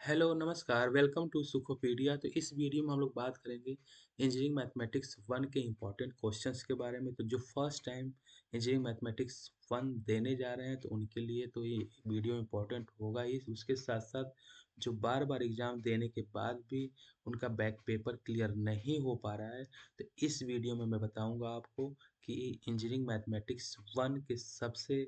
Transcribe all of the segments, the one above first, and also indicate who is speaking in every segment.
Speaker 1: Hello नमस्कार welcome to सुखोपीडिया। तो इस वीडियो में हम लोग बात करेंगे इंजीनियरिंग मैथमेटिक्स वन के इम्पोर्टेंट क्वेश्चंस के बारे में। तो जो first time engineering mathematics one देने जा रहे हैं तो उनके लिए तो ये वीडियो इम्पोर्टेंट होगा ही। उसके साथ साथ जो बार बार एग्जाम देने के बाद भी उनका बैक पेपर क्लियर नहीं हो पा रहा है, तो इस वीडियो में मैं बताऊंगा आपको कि इंजीनियरिंग मैथमेटिक्स वन के सबसे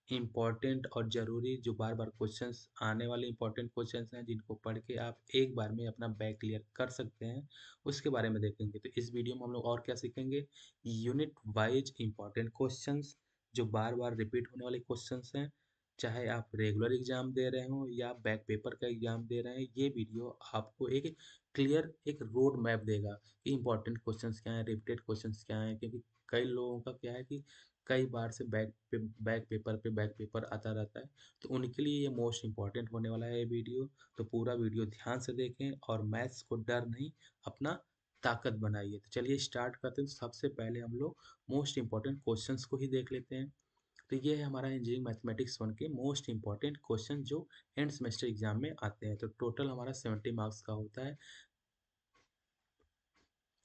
Speaker 1: इम्पॉर्टेंट और ज़रूरी जो बार बार क्वेश्चंस आने वाले इम्पॉर्टेंट क्वेश्चंस हैं जिनको पढ़ के आप एक बार में अपना बैक क्लियर कर सकते हैं, उसके बारे में देखेंगे। तो इस वीडियो में हम लोग और क्या सीखेंगे, यूनिट वाइज इम्पॉर्टेंट क्वेश्चंस जो बार बार रिपीट होने वाले क्वेश्चंस हैं, चाहे आप रेगुलर एग्जाम दे रहे हो या बैक पेपर का एग्जाम दे रहे हैं। ये वीडियो आपको एक क्लियर एक रोड मैप देगा कि इंपॉर्टेंट क्वेश्चंस क्या हैं, रिपीटेड क्वेश्चंस क्या हैं। क्योंकि कई लोगों का क्या है कि कई बार से बैक पेपर आता रहता है, तो उनके लिए ये मोस्ट इम्पॉर्टेंट होने वाला है ये वीडियो। तो पूरा वीडियो ध्यान से देखें और मैथ्स को डर नहीं, अपना ताकत बनाइए। तो चलिए स्टार्ट करते हैं। तो सबसे पहले हम लोग मोस्ट इम्पॉर्टेंट क्वेश्चंस को ही देख लेते हैं। तो ये है हमारा इंजीनियरिंग मैथमेटिक्स वन के मोस्ट इम्पॉर्टेंट क्वेश्चन जो एंड सेमेस्टर एग्जाम में आते हैं। तो टोटल हमारा 70 मार्क्स का होता है,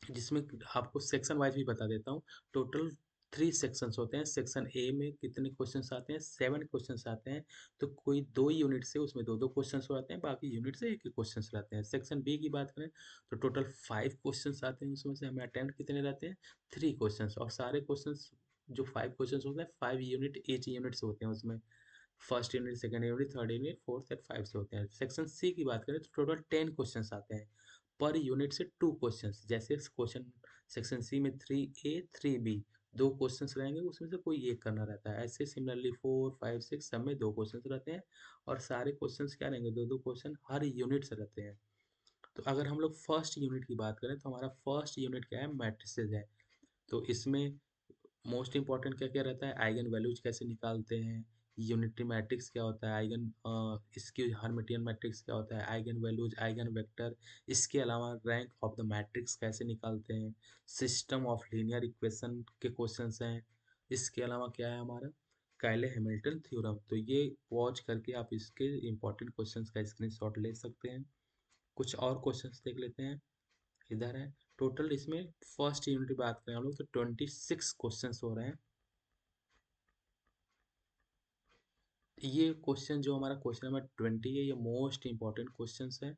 Speaker 1: जिसमें आपको सेक्शन वाइज भी बता देता हूँ। टोटल 3 सेक्शंस होते हैं। सेक्शन ए में कितने क्वेश्चंस आते हैं, 7 क्वेश्चंस आते हैं। तो कोई 2 यूनिट से उसमें 2 क्वेश्चंस हो जाते हैं, बाकी यूनिट से एक क्वेश्चंस रहते हैं। सेक्शन बी की बात करें तो टोटल 5 क्वेश्चंस आते हैं, उसमें से हमें अटेम्प्ट कितने रहते हैं, 3 क्वेश्चंस। और सारे क्वेश्चंस जो 5 क्वेश्चंस होते हैं 5 यूनिट ईच यूनिट से होते हैं। उसमें first unit, second unit, third unit, fourth and five से होते हैं। सेक्शन सी की बात करें तो टोटल 10 क्वेश्चंस आते हैं, पर यूनिट से 2 क्वेश्चंस। जैसे क्वेश्चन सेक्शन सी में 3A 3B 2 क्वेश्चंस रहेंगे, उसमें से कोई एक करना रहता है। ऐसे सिमिलरली 4 5 6 सब में 2 क्वेश्चंस रहते हैं, और सारे क्वेश्चंस क्या रहेंगे, 2 क्वेश्चन हर यूनिट से रहते हैं। तो अगर हम लोग फर्स्ट यूनिट की बात करें तो हमारा फर्स्ट यूनिट क्या है, मैट्रिसेस है। तो इसमें मोस्ट इंपॉर्टेंट क्या क्या रहता है, आइगन वैल्यूज कैसे निकालते हैं, यूनिटरी मैट्रिक्स क्या होता है, आइगन इसकी हर्मिटियन मैट्रिक्स क्या होता है, आइगन वैल्यूज, आइगन वेक्टर। इसके अलावा रैंक ऑफ द मैट्रिक्स कैसे निकालते हैं, सिस्टम ऑफ लीनियर इक्वेशन के क्वेश्चंस हैं। इसके अलावा क्या है हमारा, कायले हैमिल्टन थ्योरम। तो ये वॉच करके आप इसके इंपॉर्टेंट क्वेश्चंस का स्क्रीनशॉट ले सकते हैं। कुछ और क्वेश्चंस देख लेते हैं, इधर है। टोटल इसमें फर्स्ट यूनिट की बात करें हम लोग तो 26 क्वेश्चंस हो रहे हैं। ये क्वेश्चन जो हमारा क्वेश्चन नंबर 20 है, ये मोस्ट इंपॉर्टेंट क्वेश्चंस है।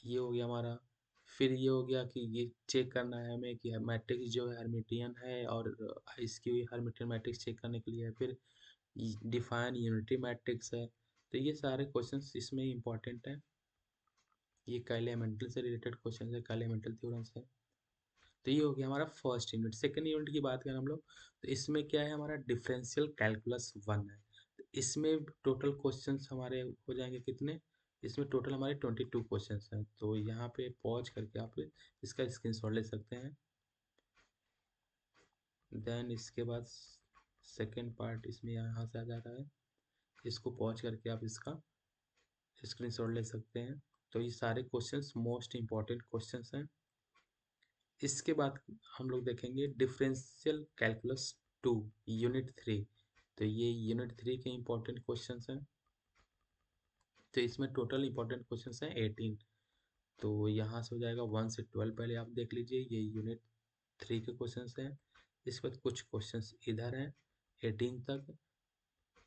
Speaker 1: ये हो गया हमारा। फिर ये हो गया कि ये चेक करना है हमें कि मैट्रिक्स जो है हर्मिटियन है, और इसकी हर्मिटियन मैट्रिक्स चेक करने के लिए है। फिर डिफाइन यूनिटरी मैट्रिक्स है। तो ये सारे क्वेश्चंस इसमें इंपॉर्टेंट है। ये कायले हैमिल्टन से रिलेटेड क्वेश्चन है, कायले हैमिल्टन थ्योरम से। तो ये हो गया हमारा फर्स्ट यूनिट। सेकेंड यूनिट की बात करें हम लोग तो इसमें क्या है, हमारा डिफरेंशियल कैलकुलस वन है। तो इसमें टोटल क्वेश्चंस हमारे हो जाएंगे कितने, इसमें टोटल हमारे 22 क्वेश्चंस हैं। तो यहाँ पे पॉज करके आप इसका स्क्रीनशॉट ले सकते हैं। देन इसके बाद सेकेंड पार्ट इसमें यहाँ से आ जा रहा है, इसको पॉज करके आप इसका स्क्रीनशॉट ले सकते हैं। तो ये सारे क्वेश्चंस मोस्ट इंपॉर्टेंट क्वेश्चंस हैं। इसके बाद हम लोग देखेंगे differential calculus two unit three. तो ये यूनिट थ्री के इंपॉर्टेंट क्वेश्चंस हैं। तो इसमें टोटल इंपॉर्टेंट क्वेश्चंस हैं 18। तो यहाँ से हो जाएगा 1 से 12, पहले आप देख लीजिए, ये यूनिट थ्री के क्वेश्चंस हैं। इसके बाद कुछ क्वेश्चंस इधर हैं 18 तक।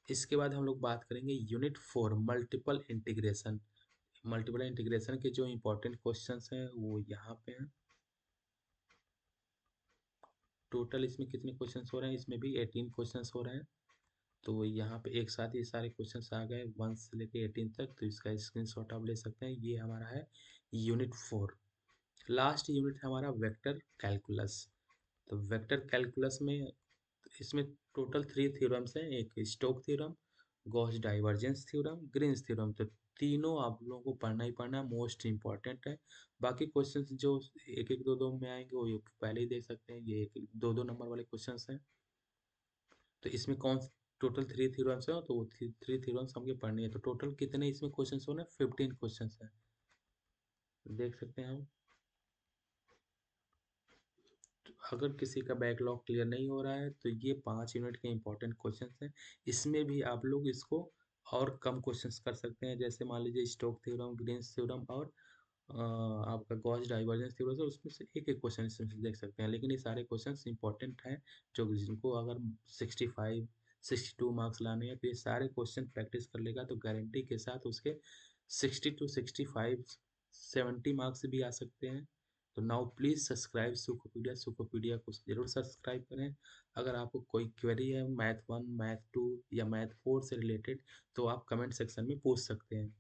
Speaker 1: इसके बाद हम लोग बात करेंगे unit four multiple integration. Multiple integration के जो इंपॉर्टेंट क्वेश्चंस हैं वो यहाँ पे हैं। टोटल इसमें कितने क्वेश्चंस हो रहे हैं, इसमें भी 18 क्वेश्चंस हो रहे हैं। तो यहाँ पे एक साथ ये सारे क्वेश्चंस आ गए 1 से लेके 18 तक। तो इसका स्क्रीनशॉट आप ले सकते हैं। ये हमारा है यूनिट फोर। लास्ट यूनिट है हमारा वेक्टर कैलकुलस। तो वेक्टर कैलकुलस में इसमें टोटल 3 थ्योरम्स हैं, एक Stokes theorem, Gauss divergence theorem, Green's theorem. तो तीनों आप लोगों को पढ़ना ही पढ़ना है, मोस्ट इंपॉर्टेंट है। बाकी क्वेश्चंस जो एक एक दो दो में आएंगे वो ये पहले ही देख सकते हैं, ये एक दो दो नंबर वाले क्वेश्चंस हैं। तो इसमें कौन टोटल 3 थ्योरम्स है, तो वो 3 थ्योरम्स हमको पढ़नी है। तो टोटल कितने इसमें क्वेश्चंस हो रहे हैं, 15 क्वेश्चंस हैं, देख सकते हैं हम। अगर किसी का बैकलॉग क्लियर नहीं हो रहा है तो ये 5 यूनिट के इंपॉर्टेंट क्वेश्चंस हैं। इसमें भी आप लोग इसको और कम क्वेश्चंस कर सकते हैं, जैसे मान लीजिए स्टोक थ्योरम, ग्रीन्स थ्योरम और आपका गॉस डाइवर्जेंस थ्योरम है, उसमें से एक एक क्वेश्चन इसमें देख सकते हैं, लेकिन ये सारे क्वेश्चंस इंपॉर्टेंट हैं, जो जिनको अगर 65 62 मार्क्स लाने हैं तो ये सारे क्वेश्चन प्रैक्टिस कर लेगा तो गारंटी के साथ उसके 60 टू 65 70 मार्क्स भी आ सकते हैं। तो नाउ प्लीज़ सब्सक्राइब सुखोपीडिया को जरूर सब्सक्राइब करें। अगर आपको कोई क्वेरी है मैथ 1 मैथ 2 या मैथ 4 से रिलेटेड तो आप कमेंट सेक्शन में पूछ सकते हैं।